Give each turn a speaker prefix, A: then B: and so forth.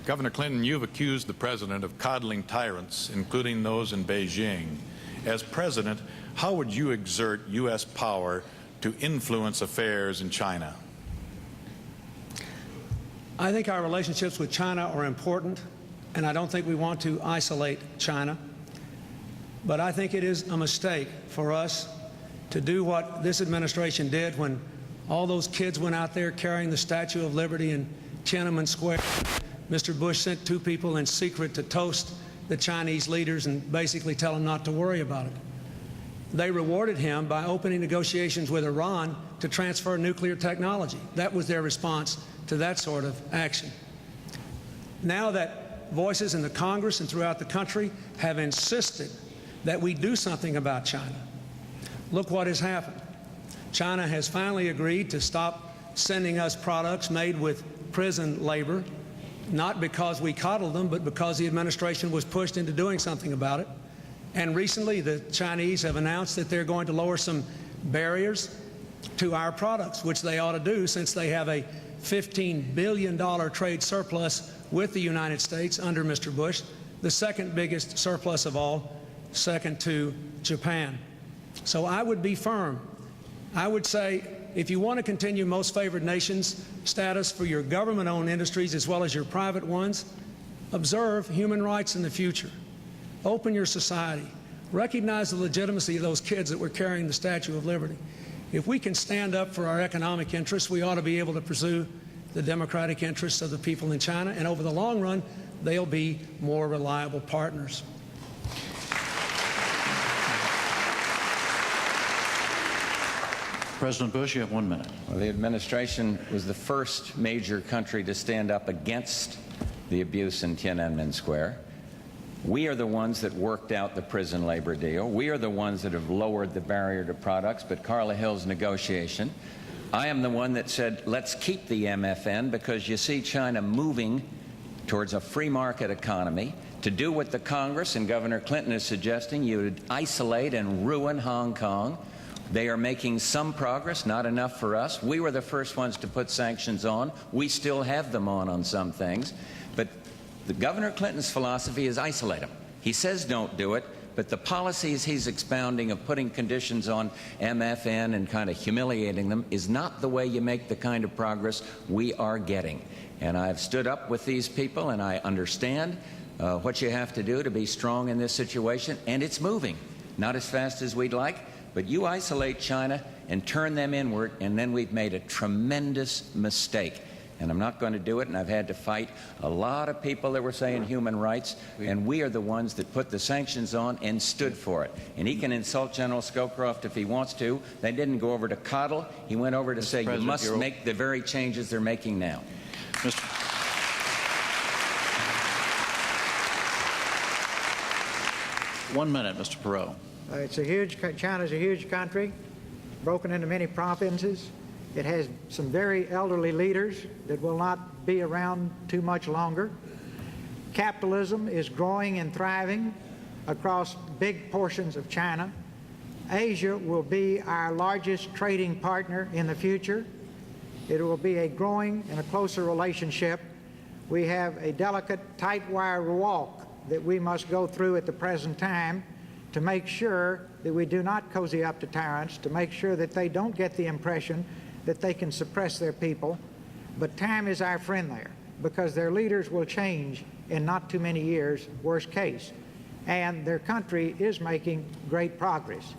A: Governor Clinton, you've accused the president of coddling tyrants, including those in Beijing. As president, how would you exert U.S. power to influence affairs in China?
B: I think our relationships with China are important, and I don't think we want to isolate China. But I think it is a mistake for us to do what this administration did when all those kids went out there carrying the Statue of Liberty in Tiananmen Square. Mr. Bush sent 2 people in secret to toast the Chinese leaders and basically tell them not to worry about it. They rewarded him by opening negotiations with Iran to transfer nuclear technology. That was their response to that sort of action. Now that voices in the Congress and throughout the country have insisted that we do something about China, look what has happened. China has finally agreed to stop sending us products made with prison labor, not because we coddled them, but because the administration was pushed into doing something about it. And recently, the Chinese have announced that they're going to lower some barriers to our products, which they ought to do since they have a $15 billion trade surplus with the United States under Mr. Bush, the second biggest surplus of all, second to Japan. So I would be firm. I would say, if you want to continue most favored nations status for your government-owned industries as well as your private ones, observe human rights in the future. Open your society. Recognize the legitimacy of those kids that were carrying the Statue of Liberty. If we can stand up for our economic interests, we ought to be able to pursue the democratic interests of the people in China, and over the long run, they'll be more reliable partners.
C: President Bush, you have 1 minute.
D: Well, the administration was the first major country to stand up against the abuse in Tiananmen Square. We are the ones that worked out the prison labor deal. We are the ones that have lowered the barrier to products, but Carla Hill's negotiation. I am the one that said, let's keep the MFN because you see China moving towards a free market economy. To do what the Congress and Governor Clinton is suggesting, you would isolate and ruin Hong Kong. They are making some progress, not enough for us. We were the first ones to put sanctions on. We still have them on some things. But the Governor Clinton's philosophy is isolate them. He says don't do it, but the policies he's expounding of putting conditions on MFN and kind of humiliating them is not the way you make the kind of progress we are getting. And I've stood up with these people, and I understand what you have to do to be strong in this situation, and it's moving. Not as fast as we'd like, but you isolate China and turn them inward, and then we've made a tremendous mistake. And I'm not going to do it, and I've had to fight a lot of people that were saying human rights, and we are the ones that put the sanctions on and stood for it. And he can insult General Scowcroft if he wants to. They didn't go over to coddle. He went over to say you must make the very changes they're making now.
C: Mr. 1 minute, Mr. Perot.
E: China's a huge country, broken into many provinces. It has some very elderly leaders that will not be around too much longer. Capitalism is growing and thriving across big portions of China. Asia will be our largest trading partner in the future. It will be a growing and a closer relationship. We have a delicate, tight wire walk that we must go through at the present time to make sure that we do not cozy up to tyrants, to make sure that they don't get the impression that they can suppress their people. But time is our friend there, because their leaders will change in not too many years, worst case. And their country is making great progress.